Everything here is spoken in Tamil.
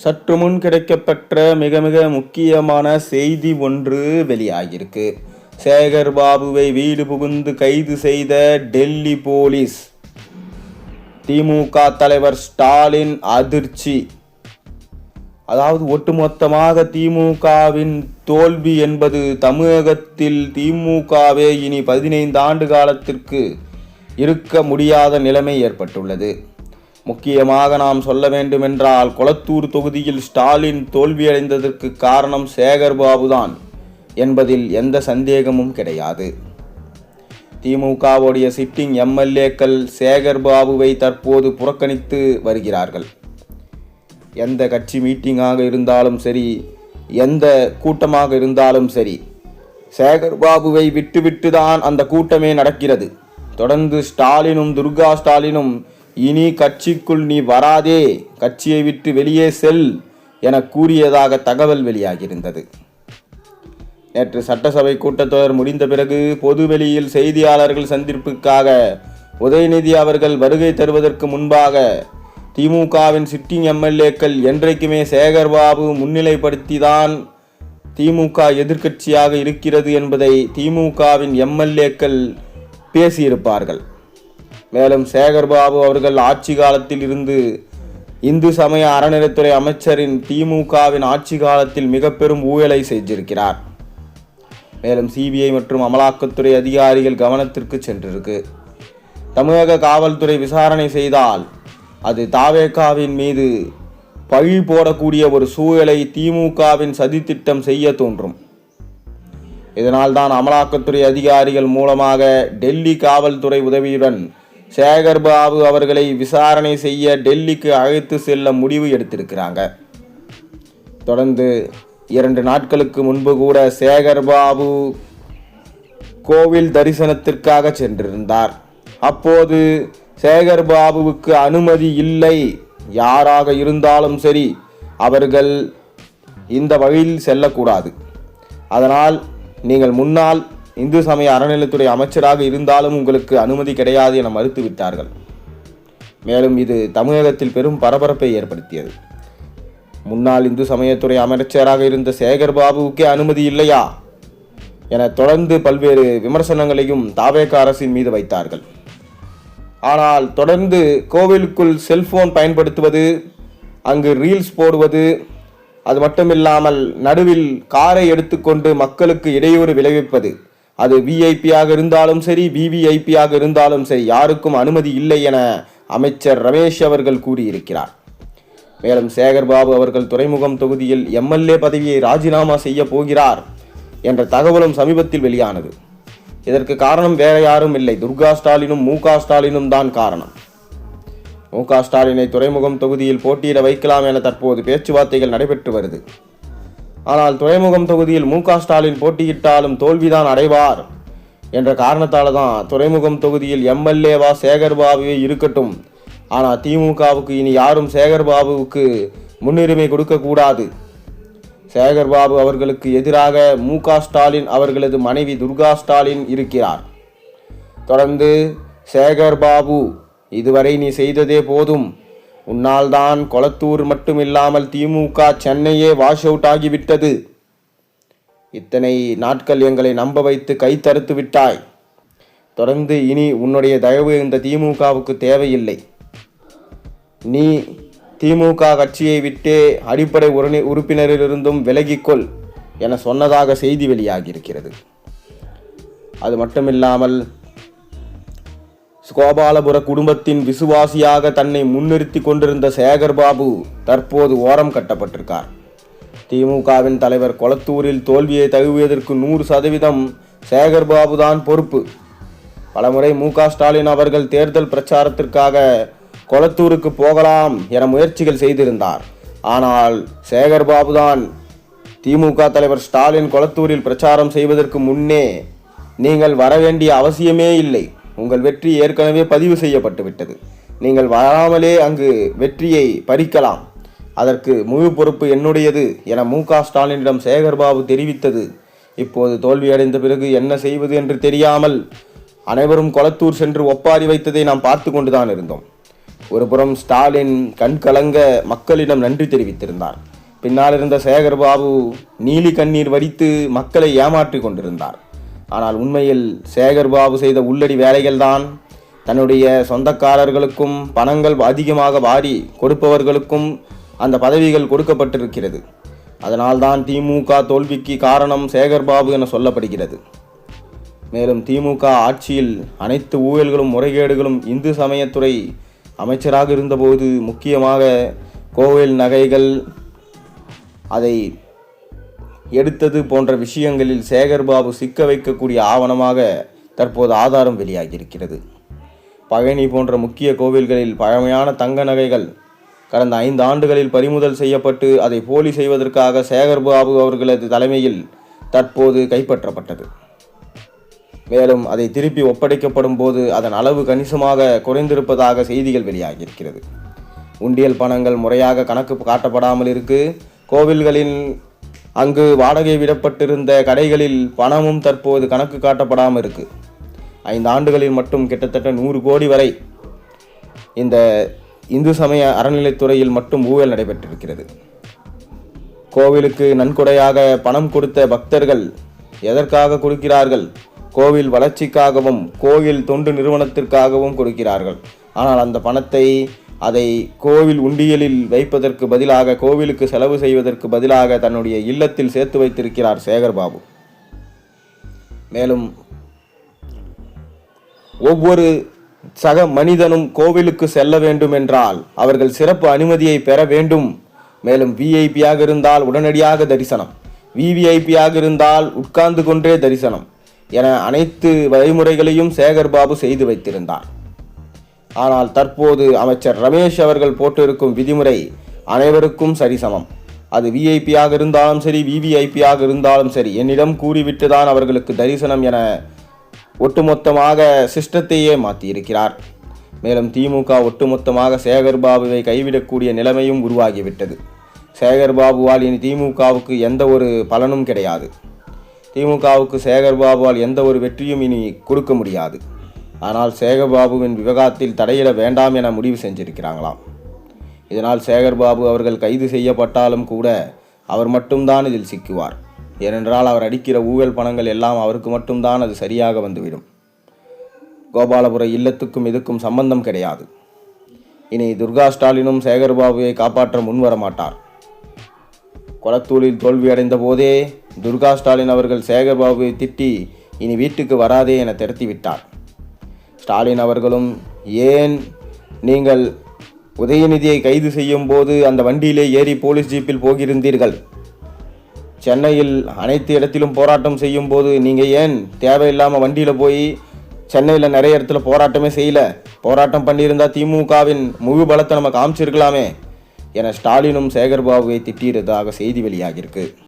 சற்று முன் கிடைக்கப்பெற்ற மிக மிக முக்கியமான செய்தி ஒன்று வெளியாகியிருக்கு. சேகர் பாபுவை வீடு புகுந்து கைது செய்த டெல்லி போலீஸ். திமுக தலைவர் ஸ்டாலின் அதிர்ச்சி. அதாவது ஒட்டுமொத்தமாக திமுகவின் தோல்வி என்பது தமிழகத்தில் திமுகவே இனி 15 ஆண்டு காலத்திற்கு இருக்க முடியாத நிலைமை ஏற்பட்டுள்ளது. முக்கியமாக நாம் சொல்ல வேண்டுமென்றால் கொளத்தூர் தொகுதியில் ஸ்டாலின் தோல்வியடைந்ததற்கு காரணம் சேகர்பாபு தான் என்பதில் எந்த சந்தேகமும் கிடையாது. திமுகவுடைய சிட்டிங் எம்எல்ஏக்கள் சேகர்பாபுவை தற்போது புறக்கணித்து வருகிறார்கள். எந்த கட்சி மீட்டிங்காக இருந்தாலும் சரி, எந்த கூட்டமாக இருந்தாலும் சரி, சேகர்பாபுவை விட்டுவிட்டு தான் அந்த கூட்டமே நடக்கிறது. தொடர்ந்து ஸ்டாலினும் துர்கா ஸ்டாலினும் இனி கட்சிக்குள் நீ வராதே, கட்சியை விட்டு வெளியே செல் என கூறியதாக தகவல் வெளியாகியிருந்தது. நேற்று சட்டசபை கூட்டத்தொடர் முடிந்த பிறகு பொதுவெளியில் செய்தியாளர்கள் சந்திப்பிற்காக உதயநிதி அவர்கள் வருகை தருவதற்கு முன்பாக திமுகவின் சிட்டிங் எம்எல்ஏக்கள் என்றைக்குமே சேகர்பாபு முன்னிலைப்படுத்திதான் திமுக எதிர்க்கட்சியாக இருக்கிறது என்பதை திமுகவின் எம்எல்ஏக்கள் பேசியிருப்பார்கள். மேலும் சேகர்பாபு அவர்கள் ஆட்சி காலத்தில் இருந்து இந்து சமய அறநிலைத்துறை அமைச்சரின் திமுகவின் ஆட்சி காலத்தில் மிக பெரும் ஊழலை செஞ்சிருக்கிறார். மேலும் சிபிஐ மற்றும் அமலாக்கத்துறை அதிகாரிகள் கவனத்திற்கு சென்றிருக்கு. தமிழக காவல்துறை விசாரணை செய்தால் அது தாவேகாவின் மீது பழி போடக்கூடிய ஒரு சூழலை திமுகவின் சதித்திட்டம் செய்ய தோன்றும். இதனால் தான் அமலாக்கத்துறை அதிகாரிகள் மூலமாக டெல்லி காவல்துறை உதவியுடன் சேகர்பாபு அவர்களை விசாரணை செய்ய டெல்லிக்கு அழைத்து செல்ல முடிவு எடுத்திருக்கிறாங்க. தொடர்ந்து 2 நாட்களுக்கு முன்பு கூட சேகர்பாபு கோவில் தரிசனத்திற்காக சென்றிருந்தார். அப்போது சேகர்பாபுவுக்கு அனுமதி இல்லை, யாராக இருந்தாலும் சரி அவர்கள் இந்த வழியில் செல்லக்கூடாது, அதனால் நீங்கள் முன்னாள் இந்து சமய அறநிலைத்துறை அமைச்சராக இருந்தாலும் உங்களுக்கு அனுமதி கிடையாது என மறுத்துவிட்டார்கள். மேலும் இது தமிழகத்தில் பெரும் பரபரப்பை ஏற்படுத்தியது. முன்னாள் இந்து சமயத்துறை அமைச்சராக இருந்த சேகர்பாபுவுக்கே அனுமதி இல்லையா என தொடர்ந்து பல்வேறு விமர்சனங்களையும் தாவேக அரசின் மீது வைத்தார்கள். ஆனால் தொடர்ந்து கோவிலுக்குள் செல்போன் பயன்படுத்துவது, அங்கு ரீல்ஸ் போடுவது, அது மட்டுமில்லாமல் நடுவில் காரை எடுத்துக்கொண்டு மக்களுக்கு இடையூறு விளைவிப்பது, அது விஐபியாக இருந்தாலும் சரி விவிஐபியாக இருந்தாலும் சரி யாருக்கும் அனுமதி இல்லை என அமைச்சர் ரமேஷ் அவர்கள் கூறியிருக்கிறார். மேலும் சேகர்பாபு அவர்கள் துறைமுகம் தொகுதியில் எம்எல்ஏ பதவியை ராஜினாமா செய்ய போகிறார் என்ற தகவலும் சமீபத்தில் வெளியானது. இதற்கு காரணம் வேற யாரும் இல்லை, துர்கா ஸ்டாலினும் மு க ஸ்டாலினும் தான் காரணம். மு க ஸ்டாலினை துறைமுகம் தொகுதியில் போட்டியிட வைக்கலாம் என தற்போது பேச்சுவார்த்தைகள் நடைபெற்று வருது. ஆனால் துறைமுகம் தொகுதியில் மு க ஸ்டாலின் போட்டியிட்டாலும் தோல்விதான் அடைவார் என்ற காரணத்தால் தான் துறைமுகம் தொகுதியில் எம்எல்ஏவா சேகர்பாபுவே இருக்கட்டும், ஆனால் திமுகவுக்கு இனி யாரும் சேகர்பாபுவுக்கு முன்னுரிமை கொடுக்கக்கூடாது, சேகர்பாபு அவர்களுக்கு எதிராக மு க ஸ்டாலின் அவர்களது மனைவி துர்கா ஸ்டாலின் இருக்கிறார். தொடர்ந்து சேகர்பாபு, இதுவரை நீ செய்ததே போதும், உன்னால் தான் கொளத்தூர் மட்டுமில்லாமல் திமுக சென்னையே வாஷ் அவுட் ஆகிவிட்டது, இத்தனை நாட்கள் எங்களை நம்ப வைத்து கை தடுத்து விட்டாய், தொடர்ந்து இனி உன்னுடைய தயவு இந்த திமுகவுக்கு தேவையில்லை, நீ திமுக கட்சியை விட்டே அடிப்படை உறுப்பினரிலிருந்தும் விலகிக்கொள் என சொன்னதாக செய்தி வெளியாகியிருக்கிறது. அது மட்டுமில்லாமல் கோபாலபுர குடும்பத்தின் விசுவாசியாக தன்னை முன்னிறுத்தி கொண்டிருந்த சேகர்பாபு தற்போது ஓரம் கட்டப்பட்டிருக்கார். திமுகவின் தலைவர் கொளத்தூரில் தோல்வியை தழுவியதற்கு 100% சேகர்பாபு தான் பொறுப்பு. பலமுறை மு க ஸ்டாலின் அவர்கள் தேர்தல் பிரச்சாரத்திற்காக கொளத்தூருக்கு போகலாம் என முயற்சிகள் செய்திருந்தார். ஆனால் சேகர்பாபு தான் திமுக தலைவர் ஸ்டாலின் கொளத்தூரில் பிரச்சாரம் செய்வதற்கு முன்னே நீங்கள் வர வேண்டிய அவசியமே இல்லை, உங்கள் வெற்றி ஏற்கனவே பதிவு செய்யப்பட்டு விட்டது, நீங்கள் வராமலே அங்கு வெற்றியை பறிக்கலாம், அதற்கு முழு பொறுப்பு என்னுடையது என மு க ஸ்டாலினிடம் சேகர்பாபு தெரிவித்தது. இப்போது தோல்வியடைந்த பிறகு என்ன செய்வது என்று தெரியாமல் அனைவரும் கொளத்தூர் சென்று ஒப்பாரி வைத்ததை நாம் பார்த்து கொண்டுதான் இருந்தோம். ஒருபுறம் ஸ்டாலின் கண்கலங்க மக்களிடம் நன்றி தெரிவித்திருந்தார். பின்னால் இருந்த சேகர்பாபு நீலி கண்ணீர் வடித்து மக்களை ஏமாற்றி கொண்டிருந்தார். ஆனால் உண்மையில் சேகர்பாபு செய்த உள்ளடி வேலைகள்தான் தன்னுடைய சொந்தக்காரர்களுக்கும் பணங்கள் அதிகமாக வாரி கொடுப்பவர்களுக்கும் அந்த பதவிகள் கொடுக்கப்பட்டிருக்கிறது. அதனால்தான் திமுக தோல்விக்கு காரணம் சேகர்பாபு என சொல்லப்படுகிறது. மேலும் திமுக ஆட்சியில் அனைத்து ஊழல்களும் முறைகேடுகளும் இந்து சமயத்துறை அமைச்சராக இருந்தபோது முக்கியமாக கோவில் நகைகள் அதை எடுத்தது போன்ற விஷயங்களில் சேகர்பாபு சிக்க வைக்கக்கூடிய ஆவணமாக தற்போது ஆதாரம் வெளியாகியிருக்கிறது. பழனி போன்ற முக்கிய கோவில்களில் பழமையான தங்க நகைகள் கடந்த 5 ஆண்டுகளில் பறிமுதல் செய்யப்பட்டு அதை போலி செய்வதற்காக சேகர்பாபு அவர்களது தலைமையில் தற்போது கைப்பற்றப்பட்டது. மேலும் அதை திருப்பி ஒப்படைக்கப்படும் போது அதன் அளவு கணிசமாக குறைந்திருப்பதாக செய்திகள் வெளியாகியிருக்கிறது. உண்டியல் பணங்கள் முறையாக கணக்கு காட்டப்படாமல் இருக்கு. கோவில்களில் அங்கு வாடகை விடப்பட்டிருந்த கடைகளில் பணமும் தற்போது கணக்கு காட்டப்படாமல் இருக்கு. 5 ஆண்டுகளில் மட்டும் கிட்டத்தட்ட 100 கோடி வரை இந்த இந்து சமய அறநிலைத்துறையில் மட்டும் ஊழல் நடைபெற்றிருக்கிறது. கோவிலுக்கு நன்கொடையாக பணம் கொடுத்த பக்தர்கள் எதற்காக கொடுக்கிறார்கள்? கோவில் வளர்ச்சிக்காகவும் கோவில் தொண்டு நிறுவனத்திற்காகவும் கொடுக்கிறார்கள். ஆனால் அந்த பணத்தை அதை கோவில் உண்டியலில் வைப்பதற்கு பதிலாக, கோவிலுக்கு செலவு செய்வதற்கு பதிலாக தன்னுடைய இல்லத்தில் சேர்த்து வைத்திருக்கிறார் சேகர்பாபு. மேலும் ஒவ்வொரு சக மனிதனும் கோவிலுக்கு செல்ல வேண்டும் என்றால் அவர்கள் சிறப்பு அனுமதியை பெற வேண்டும். மேலும் விஐபியாக இருந்தால் உடனடியாக தரிசனம், விவிஐபியாக இருந்தால் உட்கார்ந்து கொண்டே தரிசனம் என அனைத்து வழிமுறைகளையும் சேகர்பாபு செய்து வைத்திருந்தார். ஆனால் தற்போது அமைச்சர் ரமேஷ் அவர்கள் போட்டிருக்கும் விதிமுறை அனைவருக்கும் சரிசமம். அது விஐபியாக இருந்தாலும் சரி, விவிஐபியாக இருந்தாலும் சரி, என்னிடம் கூறிவிட்டுதான் அவர்களுக்கு தரிசனம் என ஒட்டுமொத்தமாக சிஸ்டத்தையே மாற்றியிருக்கிறார். மேலும் திமுக ஒட்டுமொத்தமாக சேகர்பாபுவை கைவிடக்கூடிய நிலைமையும் உருவாகிவிட்டது. சேகர்பாபுவால் இனி திமுகவுக்கு எந்த ஒரு பலனும் கிடையாது. திமுகவுக்கு சேகர்பாபுவால் எந்த ஒரு வெற்றியும் இனி கொடுக்க முடியாது. ஆனால் சேகர்பாபுவின் விவகாரத்தில் தடையிட வேண்டாம் என முடிவு செஞ்சிருக்கிறாங்களாம். இதனால் சேகர்பாபு அவர்கள் கைது செய்யப்பட்டாலும் கூட அவர் மட்டும்தான் இதில் சிக்குவார். ஏனென்றால் அவர் அடிக்கிற ஊழல் பணங்கள் எல்லாம் அவருக்கு மட்டும்தான் அது சரியாக வந்துவிடும். கோபாலபுர இல்லத்துக்கும் இதுக்கும் சம்பந்தம் கிடையாது. இனி துர்கா ஸ்டாலினும் சேகர்பாபுவை காப்பாற்ற முன்வர மாட்டார். கொளத்தூரில் தோல்வியடைந்த போதே துர்கா ஸ்டாலின் அவர்கள் சேகர்பாபுவை திட்டி இனி வீட்டுக்கு வராதே என திரட்டிவிட்டார். ஸ்டாலின் அவர்களும் ஏன் நீங்கள் உதயநிதியை கைது செய்யும் போது அந்த வண்டியிலே ஏறி போலீஸ் ஜீப்பில் போகிருந்தீர்கள்? சென்னையில் அனைத்து இடத்திலும் போராட்டம் செய்யும் போது நீங்கள் ஏன் தேவையில்லாமல் வண்டியில் போய் சென்னையில் நிறைய இடத்துல போராட்டமே செய்யல? போராட்டம் பண்ணியிருந்தால் திமுகவின் முழு பலத்தை நம்ம காமிச்சிருக்கலாமே என ஸ்டாலினும் சேகர்பாபுவை திட்டியிருந்ததாக செய்தி வெளியாகியிருக்கு.